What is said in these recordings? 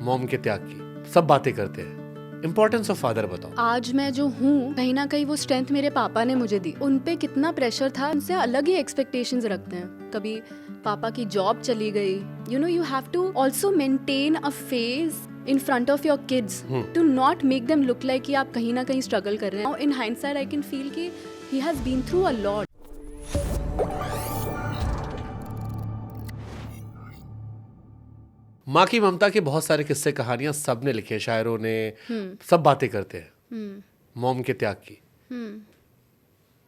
Mom के त्याग की सब बातें करते हैं, इम्पोर्टेंस ऑफ फादर बताओ। आज मैं जो हूँ कहीं ना कहीं वो स्ट्रेंथ मेरे पापा ने मुझे दी। उन पे कितना प्रेशर था, उनसे अलग ही एक्सपेक्टेशंस रखते हैं। कभी पापा की जॉब चली गई, you know you have to also maintain a face in front of your kids to not make them look like कि आप कहीं ना कहीं स्ट्रगल कर रहे हैं। In hindsight I can feel कि he has been through a lot. माँ की ममता के बहुत सारे किस्से कहानियां सबने लिखे, शायरों ने, सब बातें करते हैं मॉम के त्याग की।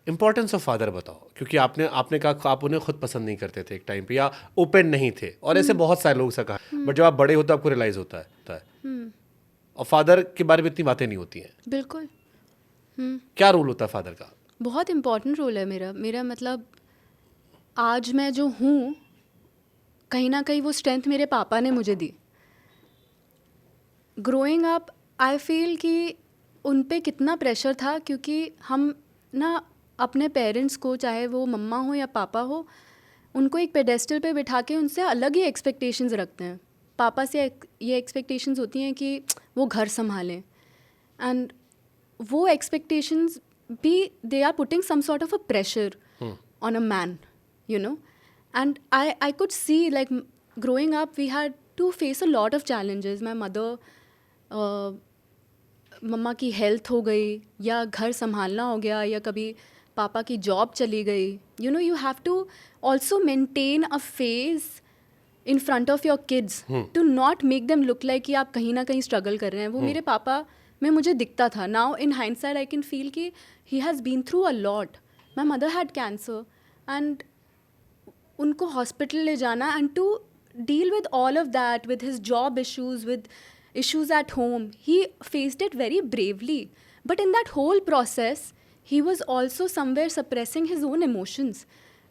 इम्पोर्टेंस ऑफ फादर बताओ, क्योंकि आपने कहा आप उन्हें खुद पसंद नहीं करते थे एक टाइम पे, या ओपन नहीं थे, और ऐसे बहुत सारे लोग से कहा, बट जब आप बड़े होते आपको रियलाइज होता है और फादर के बारे में इतनी बातें नहीं होती हैं। बिल्कुल। क्या रोल होता है फादर का? बहुत इम्पोर्टेंट रोल है मेरा मतलब आज मैं जो हूँ कहीं ना कहीं वो स्ट्रेंथ मेरे पापा ने मुझे दी। ग्रोइंग अप आई फील कि उन पे कितना प्रेशर था, क्योंकि हम ना अपने पेरेंट्स को, चाहे वो मम्मा हो या पापा हो, उनको एक पेडेस्टल पे बिठा के उनसे अलग ही एक्सपेक्टेशंस रखते हैं। पापा से ये एक्सपेक्टेशंस होती हैं कि वो घर संभालें, एंड वो एक्सपेक्टेशंस भी they are putting some sort of a pressure on a man, you know. And I could see, like, growing up we had to face a lot of challenges. My mother, मम्मा की health हो गई, या घर संभालना हो गया, या कभी पापा की जॉब चली गई। You know you have to also maintain a face in front of your kids to not make them look like कि आप कहीं ना कहीं स्ट्रगल कर रहे हैं। वो मेरे पापा में मुझे दिखता था। Now in hindsight I can feel कि he has been through a lot. My mother had cancer, and उनको हॉस्पिटल ले जाना, and to deal with all of that, with his job issues, with issues at home. He faced it very bravely. But in that whole process, he was also somewhere suppressing his own emotions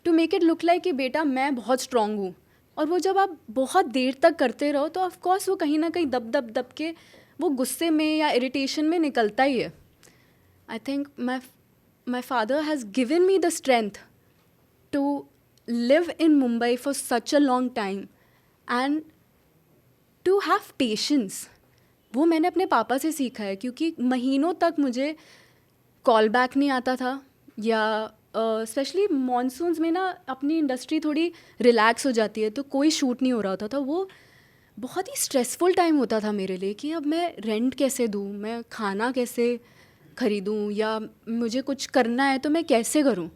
to make it look like कि बेटा मैं बहुत strong हूँ। और वो जब आप बहुत देर तक करते रहो तो ऑफ कोर्स वो कहीं ना कहीं दब के वो गुस्से में या इरिटेशन में निकलता ही है। I think my father has given me the strength to live in Mumbai for such a long time and to have patience. वो मैंने अपने पापा से सीखा है, क्योंकि महीनों तक मुझे कॉल बैक नहीं आता था, या स्पेशली मॉनसून्स में ना अपनी इंडस्ट्री थोड़ी रिलैक्स हो जाती है तो कोई शूट नहीं हो रहा होता था। वो बहुत ही स्ट्रेसफुल टाइम होता था मेरे लिए कि अब मैं रेंट कैसे दूँ, मैं खाना कैसे ख़रीदूँ, या मुझे कुछ करना है तो मैं कैसे करूँ।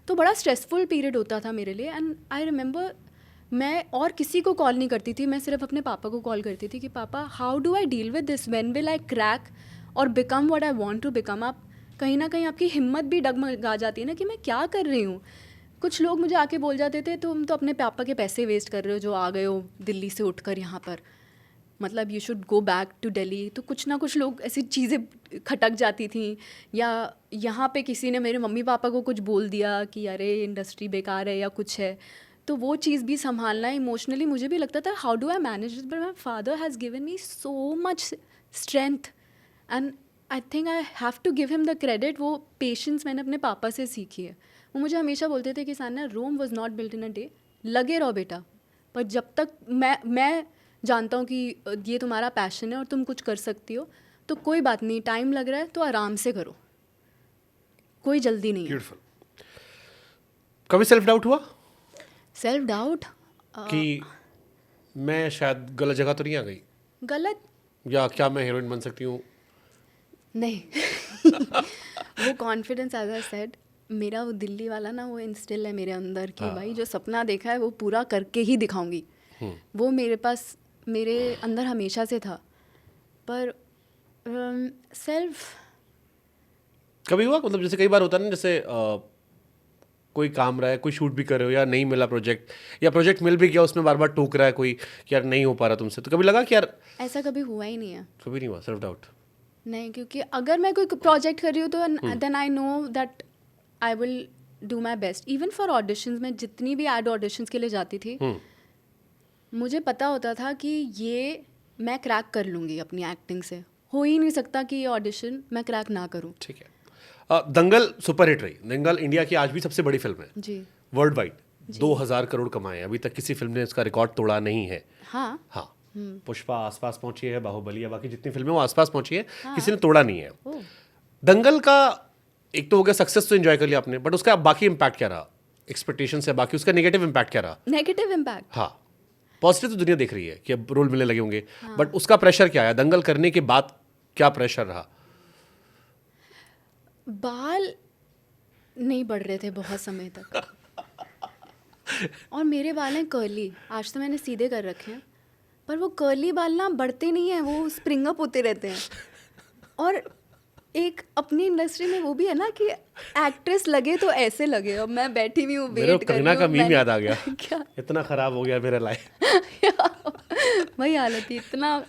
तो बड़ा स्ट्रेसफुल पीरियड होता था मेरे लिए। एंड आई रिमेंबर मैं और किसी को कॉल नहीं करती थी, मैं सिर्फ अपने पापा को कॉल करती थी कि पापा how do I deal with this, when will I crack और become what I want to become. आप कहीं ना कहीं आपकी हिम्मत भी डगमगा जाती है ना कि मैं क्या कर रही हूँ। कुछ लोग मुझे आके बोल जाते थे तुम तो अपने पापा के पैसे वेस्ट कर रहे हो जो आ गए हो दिल्ली से उठकर यहाँ पर, मतलब you should go back to Delhi. तो कुछ ना कुछ लोग ऐसी चीज़ें खटक जाती थी, या यहाँ पे किसी ने मेरे मम्मी पापा को कुछ बोल दिया कि अरे इंडस्ट्री बेकार है या कुछ है, तो वो चीज़ भी संभालना इमोशनली मुझे भी लगता था how do I manage it. But my father has given me so much strength, and I think I have to give him the credit. वो पेशेंस मैंने अपने पापा से सीखी है। वो मुझे हमेशा बोलते थे कि Sanya, Rome was not built in a day, लगे रहो बेटा, पर जब तक मैं जानता हूँ कि ये तुम्हारा पैशन है और तुम कुछ कर सकती हो, तो कोई बात नहीं, टाइम लग रहा है तो आराम से करो, कोई जल्दी नहीं है। कभी सेल्फ डाउट हुआ? सेल्फ डाउट कि मैं शायद गलत जगह तो नहीं आ गई, गलत, या क्या मैं हीरोइन बन सकती हूँ? नहीं वो कॉन्फिडेंस, एज आई सेड, मेरा वो दिल्ली वाला ना वो इंस्टिल है मेरे अंदर कि भाई जो सपना देखा है वो पूरा करके ही दिखाऊंगी। वो मेरे पास, मेरे अंदर हमेशा से था। पर सेल्फ कभी हुआ, मतलब जैसे कई बार होता है ना, जैसे कोई काम रहा है, कोई शूट भी कर रहे हो, या नहीं मिला प्रोजेक्ट, या प्रोजेक्ट मिल भी गया उसमें बार बार टोक रहा है कोई कि यार नहीं हो पा रहा तुमसे, तो कभी लगा कि यार? ऐसा कभी हुआ ही नहीं है। कभी नहीं हुआ सेल्फ डाउट? नहीं, क्योंकि अगर मैं कोई प्रोजेक्ट कर रही हूँ तो then I know that I will do my best. Even for auditions, मैं जितनी भी एड ऑडिशंस के लिए जाती थी, मुझे पता होता था कि ये मैं क्रैक कर लूँगी अपनी एक्टिंग से। हो ही नहीं सकता कि ये ऑडिशन मैं क्रैक ना करूँ। ठीक है। दंगल सुपर हिट रही। दंगल इंडिया की आज भी सबसे बड़ी फिल्म है जी, वर्ल्ड वाइड। 2000 करोड़ कमाए, अभी तक किसी फिल्म ने इसका रिकॉर्ड तोड़ा नहीं है। हाँ, पुष्पा आसपास पहुंची है, बाहुबली या बाकी जितनी फिल्में वो आसपास पहुंची है, किसी ने तोड़ा नहीं है। ओह, दंगल का एक तो हो गया सक्सेस, तो एंजॉय कर लिया आपने, बट उसका बाकी इम्पैक्ट क्या रहा, एक्सपेक्टेशन से बाकी उसका नेगेटिव इम्पैक्ट क्या रहा? Negative impact. हाँ, पॉजिटिव तो दुनिया देख रही है कि अब रोल मिलने लगे होंगे, बट उसका प्रेशर क्या आया दंगल करने के बाद, क्या प्रेशर रहा? बाल नहीं बढ़ रहे थे बहुत समय तक और मेरे बाल हैं कर्ली, आज तो मैंने सीधे कर रखे हैं, पर वो कर्ली बाल ना बढ़ते नहीं हैं, वो स्प्रिंग अप होते रहते हैं। और एक अपनी इंडस्ट्री में वो भी है ना कि एक्ट्रेस लगे तो ऐसे लगे। अब मैं बैठी हुई हूँ, मेरे वेट को कर रही कंगना का हूँ, मीम याद आ गया। क्या इतना खराब हो गया मेरा लाइफ। वही हालत थी, इतना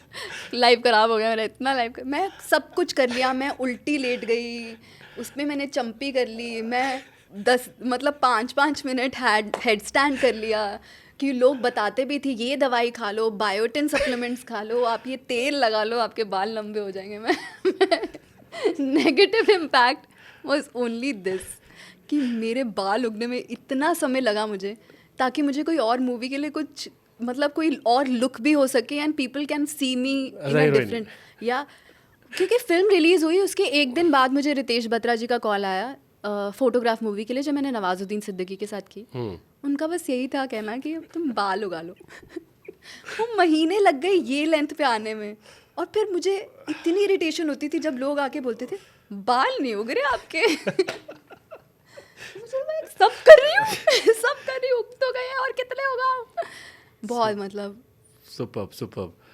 लाइफ खराब हो गया मेरा, इतना लाइफ। मैं सब कुछ कर लिया, मैं उल्टी लेट गई, उसमें मैंने चंपी कर ली, मैं 5 मिनट हेड स्टैंड कर लिया, कि लोग बताते भी थे ये दवाई खा लो, बायोटिन सप्लीमेंट्स खा लो, आप ये तेल लगा लो, आपके बाल लंबे हो जाएंगे। मैं negative impact was only this, कि मेरे बाल उगने में इतना समय लगा मुझे, ताकि मुझे कोई और मूवी के लिए कुछ कोई और लुक भी हो सके and people can see me in a different. या क्योंकि फिल्म रिलीज़ हुई उसके एक दिन बाद मुझे रितेश बत्रा जी का कॉल आया फोटोग्राफ मूवी के लिए, जो मैंने नवाजुद्दीन सिद्दीकी के साथ की। उनका बस यही था कहना कि तुम बाल उगा लो। वो महीने लग गए ये लेंथ पे आने में, और फिर मुझे इतनी इरिटेशन होती थी जब लोग आके बोलते थे बाल नहीं उग रहे आपके। मुझे मैं सब कर रही हूँ, उग तो गए और कितने उगाऊं। बहुत सुपर्ब।